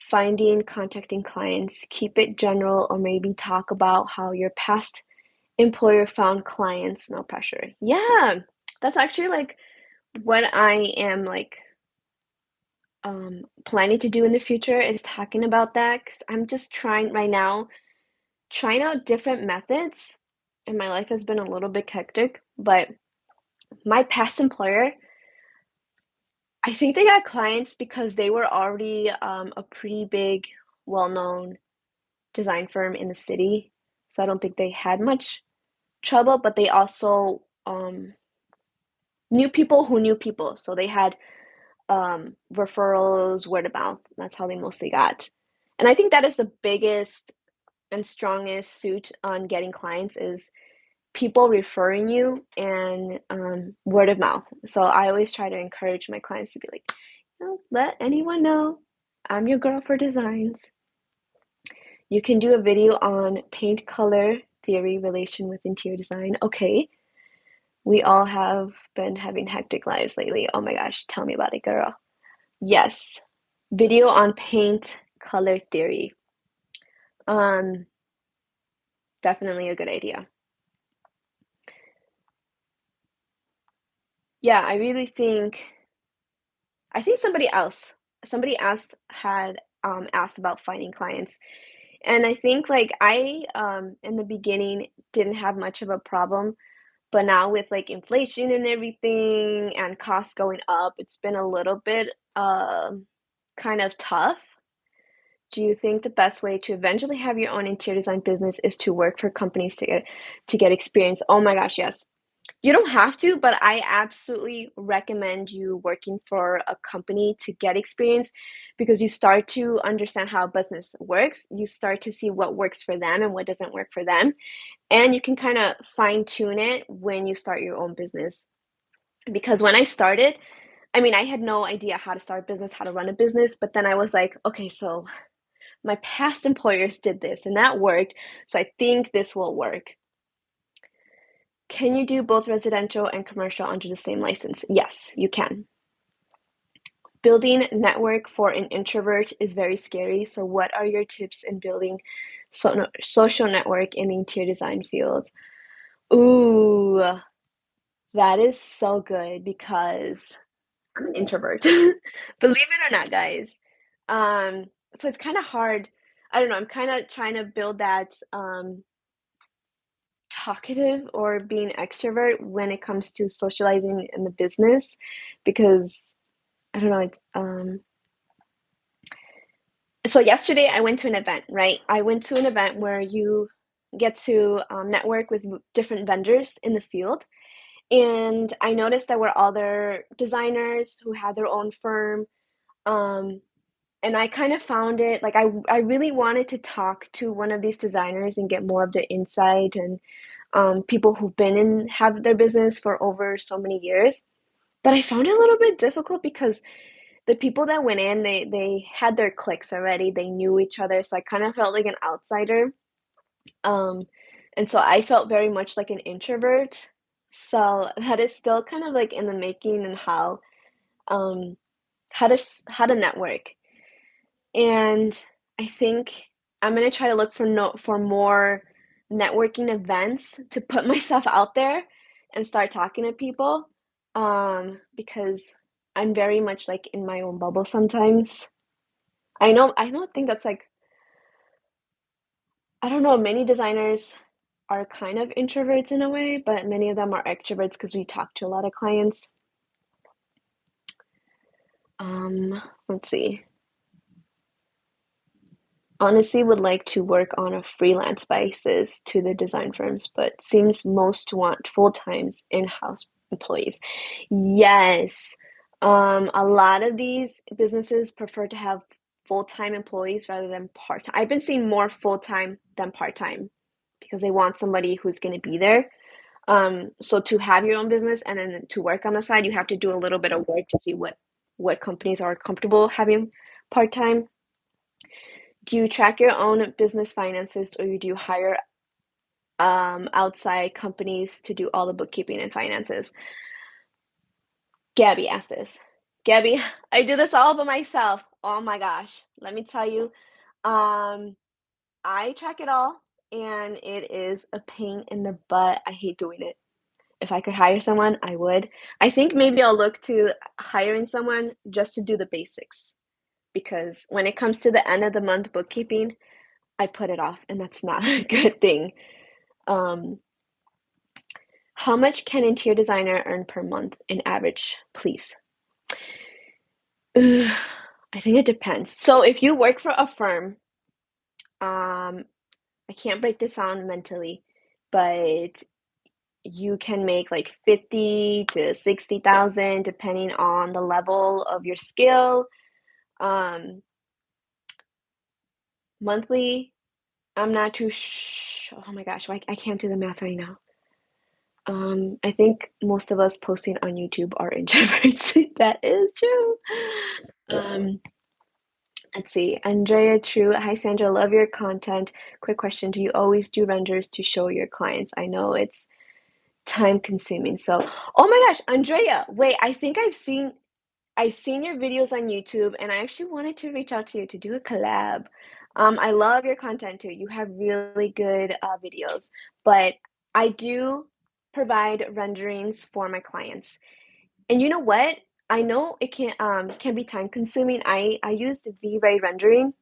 finding, contacting clients, keep it general, or maybe talk about how your past employer found clients, no pressure. Yeah, that's actually like what I am like planning to do in the future is talking about that because I'm just trying right now, trying out different methods, and my life has been a little bit hectic. But my past employer, I think they got clients because they were already a pretty big, well-known design firm in the city. So I don't think they had much trouble, but they also knew people who knew people. So they had referrals, word of mouth. That's how they mostly got. And I think that is the biggest and strongest suit on getting clients is people referring you and word of mouth. So I always try to encourage my clients to be like, let anyone know I'm your girl for designs. You can do a video on paint color theory relation with interior design. Okay, we all have been having hectic lives lately. Oh my gosh, tell me about it, girl. Yes, video on paint color theory. Um, Definitely a good idea. Yeah, I really think I think somebody asked about finding clients. And I think like I in the beginning didn't have much of a problem, but now with like inflation and everything and costs going up, it's been a little bit kind of tough. Do you think the best way to eventually have your own interior design business is to work for companies to get experience? Oh my gosh, yes. You don't have to, but I absolutely recommend you working for a company to get experience because you start to understand how business works. You start to see what works for them and what doesn't work for them. And you can kind of fine tune it when you start your own business. Because when I started, I mean, I had no idea how to start a business, how to run a business, but then I was like, okay, so my past employers did this and that worked, so I think this will work. Can you do both residential and commercial under the same license? Yes, you can. Building network for an introvert is very scary. So, what are your tips in building social network in the interior design field? Ooh, that is so good because I'm an introvert. Believe it or not, guys. Um, so it's kind of hard. I don't know. I'm kind of trying to build that talkative or being extrovert when it comes to socializing in the business because I don't know. So yesterday I went to an event, right? I went to an event where you get to network with different vendors in the field. And I noticed there were other designers who had their own firm. Um, and I kind of found it like I really wanted to talk to one of these designers and get more of their insight and people who've been in have their business for over so many years. But I found it a little bit difficult because the people that went in, they had their cliques already. They knew each other, so I kind of felt like an outsider. Um, and so I felt very much like an introvert. So that is still kind of like in the making and um how to network. And I think I'm gonna try to look for no for more networking events to put myself out there and start talking to people, because I'm very much, like, in my own bubble sometimes. I don't think that's, like I don't know, many designers are kind of introverts in a way, but many of them are extroverts because we talk to a lot of clients. Let's see. Honestly would like to work on a freelance basis to the design firms, but seems most want full-times in-house employees. Yes. A lot of these businesses prefer to have full-time employees rather than part-time. I've been seeing more full-time than part-time because they want somebody who's going to be there. So to have your own business and then to work on the side, you have to do a little bit of work to see what companies are comfortable having part-time. Do you track your own business finances or you do hire outside companies to do all the bookkeeping and finances? Gabby asked this. Gabby, I do this all by myself. Oh my gosh. Let me tell you. Um, I track it all and it is a pain in the butt. I hate doing it. If I could hire someone, I would. I think maybe I'll look to hiring someone just to do the basics because when it comes to the end of the month bookkeeping, I put it off and that's not a good thing. Um, how much can interior designer earn per month in average, please? Ugh, I think it depends. So if you work for a firm, um, I can't break this down mentally, but you can make like 50 to 60,000 depending on the level of your skill. Um, monthly, I'm not too oh my gosh, I can't do the math right now. I think most of us posting on YouTube are introverts. That is true. Um, let's see. Andrea True. Hi, Sandra. Love your content. Quick question. Do you always do renders to show your clients? I know it's time consuming. So, oh my gosh, Andrea, wait, I think I've seen your videos on YouTube and I actually wanted to reach out to you to do a collab. I love your content too. You have really good videos, but I do provide renderings for my clients. And you know what? I know it can be time consuming. I used V-Ray rendering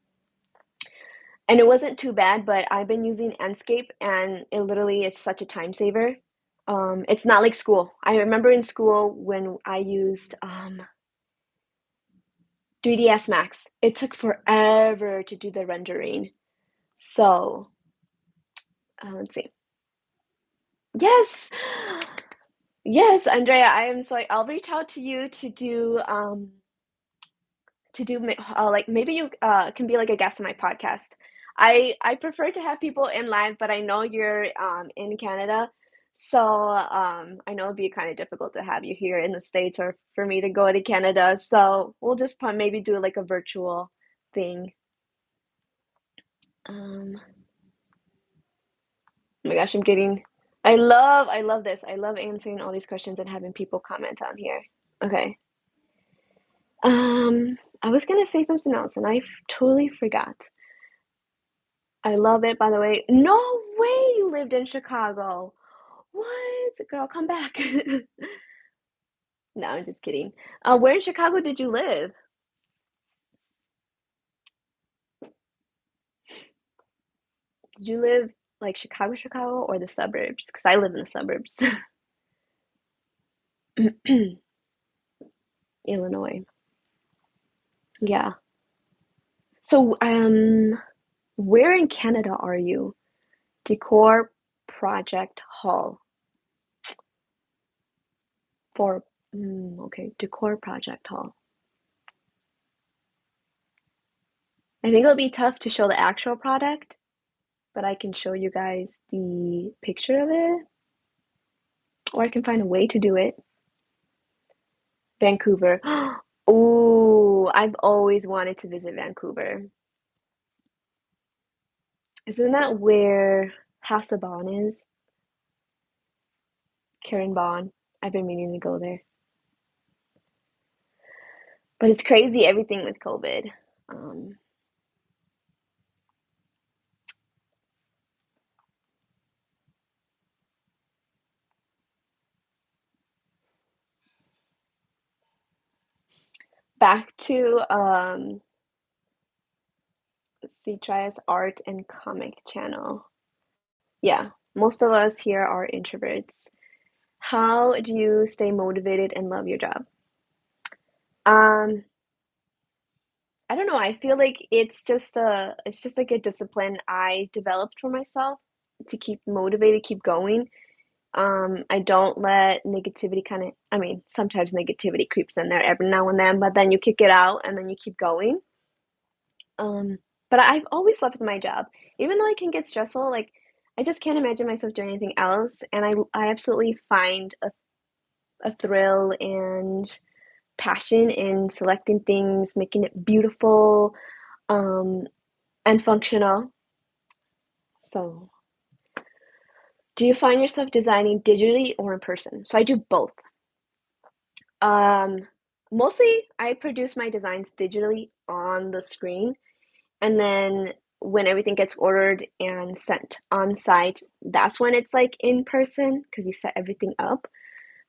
and it wasn't too bad, but I've been using Enscape and it literally is such a time saver. It's not like school. I remember in school when I used 3ds Max. It took forever to do the rendering. So, let's see. Yes. Yes, Andrea, I am so I'll reach out to you like maybe you can be like a guest on my podcast. I prefer to have people in live, but I know you're in Canada, so I know it'd be kind of difficult to have you here in the States or for me to go to Canada. So we'll just maybe do like a virtual thing. Oh my gosh, I love this. I love answering all these questions and having people comment on here. Okay. I was gonna say something else and I totally forgot. I love it, by the way. No way you lived in Chicago. What? Girl, come back. No, I'm just kidding. Where in Chicago did you live? Did you live like Chicago, Chicago, or the suburbs? Because I live in the suburbs. Illinois. Yeah. So, where in Canada are you? Decor Project Hall for, okay, Decor Project Hall. I think it'll be tough to show the actual product, but I can show you guys the picture of it, or I can find a way to do it. Vancouver. Oh, I've always wanted to visit Vancouver. Isn't that where House of Bond is? Karen Bond. I've been meaning to go there. But it's crazy everything with COVID. Um, back to let's see, try us art and comic channel. Yeah, most of us here are introverts. How do you stay motivated and love your job? Um, I don't know. I feel like it's just like a discipline I developed for myself to keep motivated, keep going. I don't let negativity kind of, I mean, sometimes negativity creeps in there every now and then, but then you kick it out and then you keep going. Um, but I've always loved my job. Even though it can get stressful, like I just can't imagine myself doing anything else. And I absolutely find a thrill and passion in selecting things, making it beautiful, um, and functional. So, do you find yourself designing digitally or in person? So I do both. Um, mostly I produce my designs digitally on the screen, and then when everything gets ordered and sent on site, that's when it's like in person because you set everything up.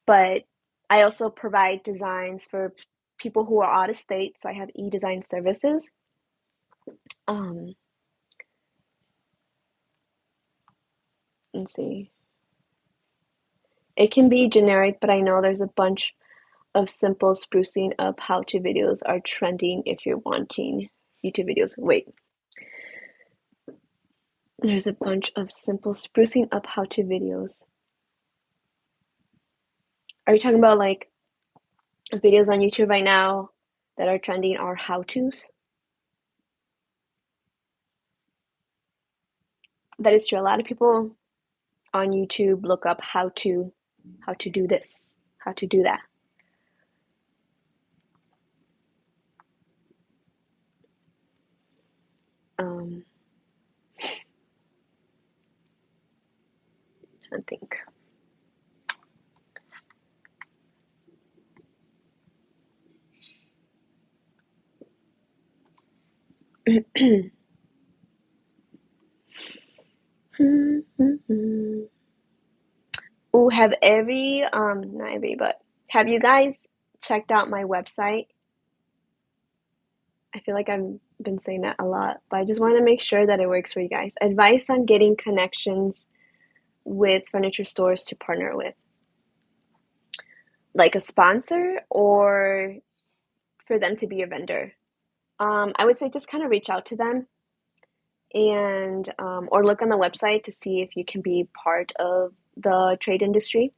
But I also provide designs for people who are out of state, so I have e-design services. Um, let's see. It can be generic, but I know there's a bunch of simple sprucing up how-to videos are trending if you're wanting YouTube videos. Wait, there's a bunch of simple sprucing up how-to videos. Are you talking about like videos on YouTube right now that are trending are how-tos? That is true. A lot of people on YouTube look up how to do this, how to do that. Um, I think. Oh, have every not every, but have you guys checked out my website? I feel like I've been saying that a lot, but I just want to make sure that it works for you guys. Advice on getting connections with furniture stores to partner with, like a sponsor or for them to be a vendor. I would say just kind of reach out to them and or look on the website to see if you can be part of the trade industry.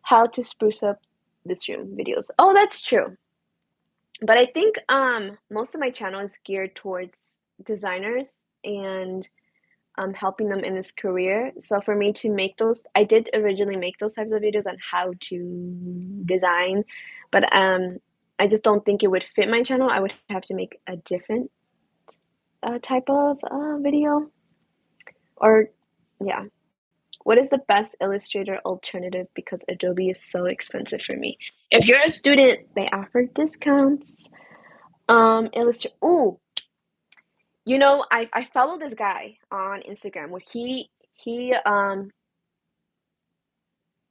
How to spruce up this room videos. Oh, that's true. But I think most of my channel is geared towards designers and helping them in this career. So for me to make those, I did originally make those types of videos on how to design, but I just don't think it would fit my channel. I would have to make a different type of video. Or, yeah. What is the best Illustrator alternative? Because Adobe is so expensive for me. If you're a student, they offer discounts. Illustrator. Oh, you know, I follow this guy on Instagram where he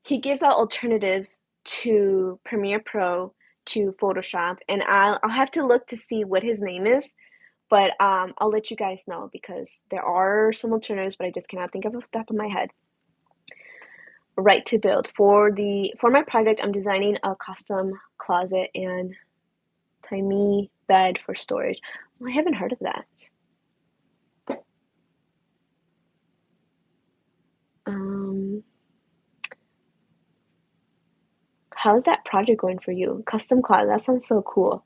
gives out alternatives to Premiere Pro, to Photoshop, and I'll have to look to see what his name is, but I'll let you guys know because there are some alternatives, but I just cannot think of off the top of my head. Right to build for my project, I'm designing a custom closet and tiny bed for storage. Well, I haven't heard of that. Um, how's that project going for you? Custom closet, that sounds so cool.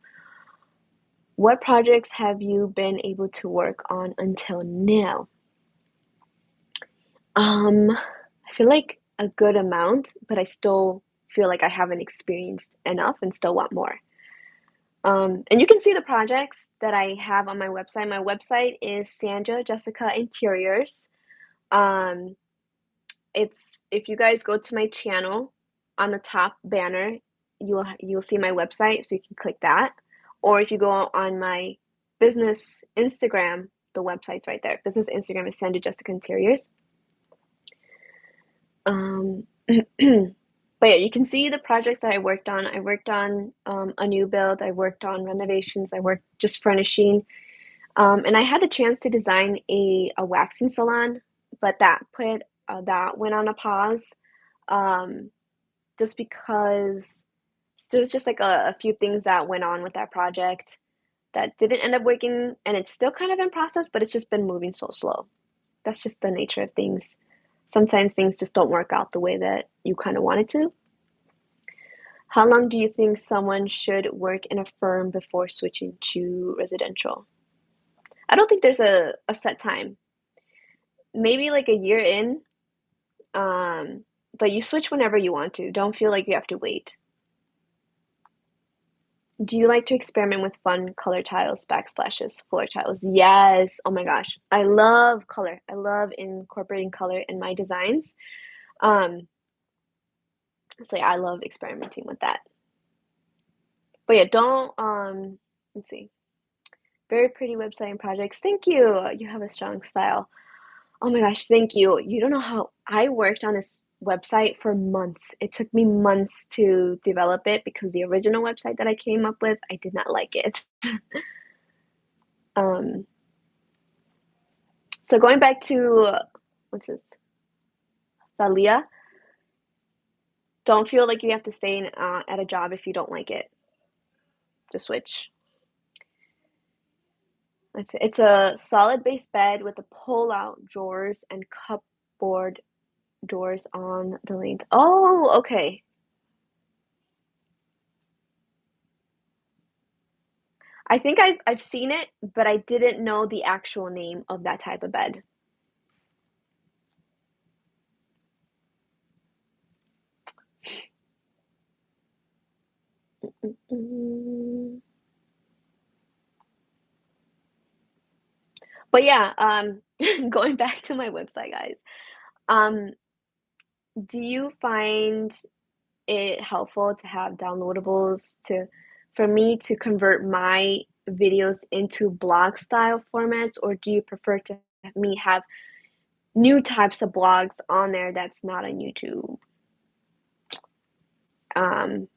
What projects have you been able to work on until now? I feel like a good amount, but I still feel like I haven't experienced enough and still want more. And you can see the projects that I have on my website. My website is Sandra Jessica Interiors. Um, it's if you guys go to my channel on the top banner, you'll see my website, so you can click that. Or if you go on my business Instagram, the website's right there. Business Instagram is Sandra Jessica Interiors. Um, but yeah, you can see the projects that I worked on. I worked on a new build. I worked on renovations. I worked just furnishing. And I had the chance to design a waxing salon, but that went on a pause, um, just because there was just like a few things that went on with that project that didn't end up working, and it's still kind of in process, but it's just been moving so slow. That's just the nature of things. Sometimes things just don't work out the way that you kind of want it to. How long do you think someone should work in a firm before switching to residential? I don't think there's a set time. Maybe like a year in, um, but you switch whenever you want to. Don't feel like you have to wait. Do you like to experiment with fun color tiles, backsplashes, floor tiles? Yes. Oh my gosh. I love color. I love incorporating color in my designs. Um, so yeah, I love experimenting with that. But yeah, don't let's see. Very pretty website and projects. Thank you. You have a strong style. Oh my gosh, thank you. You don't know how I worked on this website for months. It took me months to develop it because the original website that I came up with, I did not like it. Um, so going back to what's this? Thalia, don't feel like you have to stay at a job if you don't like it. Just switch. It's a solid base bed with a pull-out drawers and cupboard doors on the length. Oh, okay. I think I've seen it, but I didn't know the actual name of that type of bed. Mm. But yeah, going back to my website, guys. Um, do you find it helpful to have downloadables to for me to convert my videos into blog style formats, or do you prefer to have me have new types of blogs on there that's not on YouTube? Um,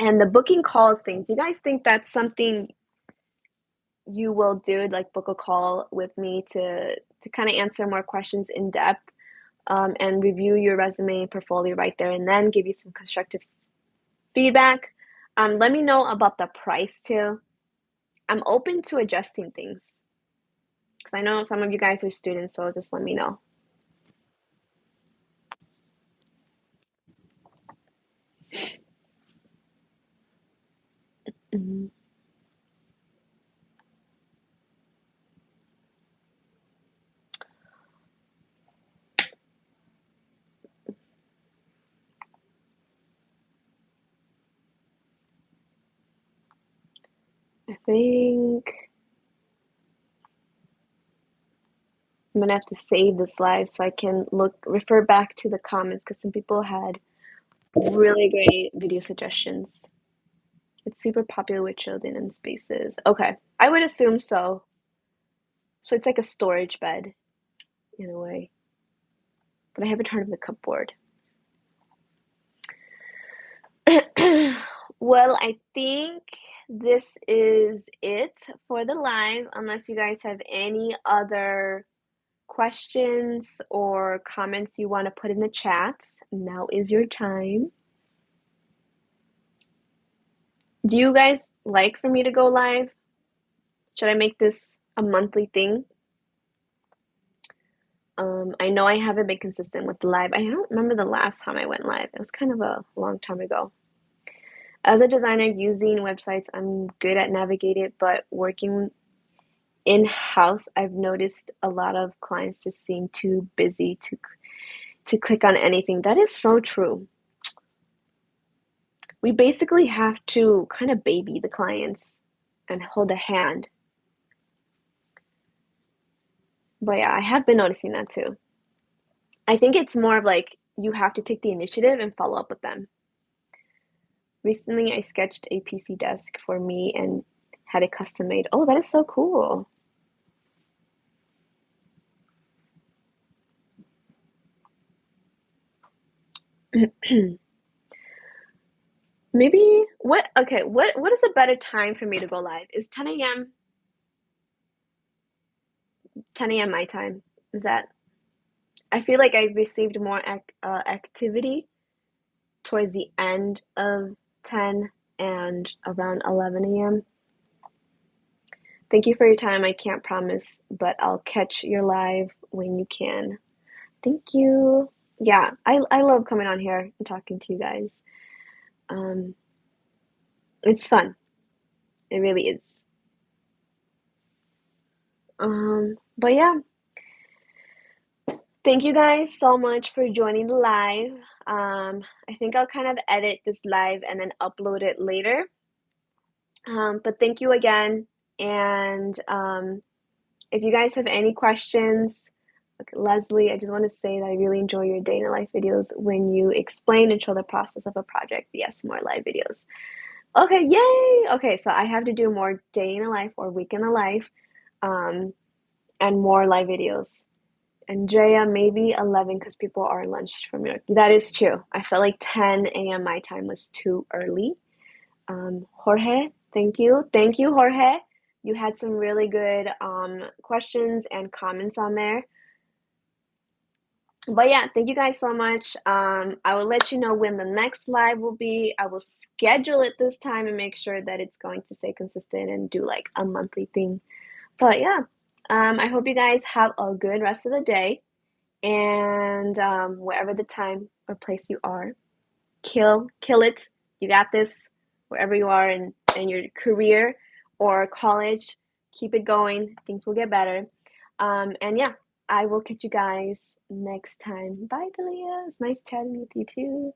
and the booking calls thing, do you guys think that's something you will do, like book a call with me to kind of answer more questions in depth, and review your resume and portfolio right there, and then give you some constructive feedback? Let me know about the price too. I'm open to adjusting things because I know some of you guys are students, so just let me know. Mhm. I think I'm gonna have to save this live so I can refer back to the comments because some people had really great video suggestions. It's super popular with children and spaces. Okay, I would assume so. So it's like a storage bed in a way, but I haven't heard of the cupboard. Well, I think this is it for the live, unless you guys have any other questions or comments you want to put in the chat. Now is your time. Do you guys like for me to go live? Should I make this a monthly thing? I know I haven't been consistent with the live. I don't remember the last time I went live. It was kind of a long time ago. As a designer using websites, I'm good at navigating it, but working in-house, I've noticed a lot of clients just seem too busy to click on anything. That is so true. We basically have to kind of baby the clients and hold a hand. But yeah, I have been noticing that too. I think it's more of like you have to take the initiative and follow up with them. Recently, I sketched a PC desk for me and had it custom made. Oh, that is so cool. Maybe what is a better time for me to go live? Is 10 a.m. 10 a.m. my time? Is that I feel like I've received more activity towards the end of 10 and around 11 a.m. Thank you for your time. I can't promise, but I'll catch your live when you can. Thank you. Yeah, I love coming on here and talking to you guys. Um, it's fun. It really is. But yeah, thank you guys so much for joining the live. I think I'll kind of edit this live and then upload it later. But thank you again. And if you guys have any questions, okay, Leslie, I just want to say that I really enjoy your day in a life videos when you explain and show the process of a project. Yes, more live videos. Okay, yay! Okay, so I have to do more day in a life or week in a life, um, and more live videos. Andrea, maybe 11 because people are on lunch from New York. That is true. I felt like 10 a.m. my time was too early. Jorge, thank you. Thank you, Jorge. You had some really good questions and comments on there. But yeah, thank you guys so much. I will let you know when the next live will be. I will schedule it this time and make sure that it's going to stay consistent and do like a monthly thing. But yeah, I hope you guys have a good rest of the day. And wherever the time or place you are, kill it. You got this. Wherever you are in your career or college, keep it going. Things will get better. And yeah, I will catch you guys next time. Bye, Delia. It's nice chatting with you too.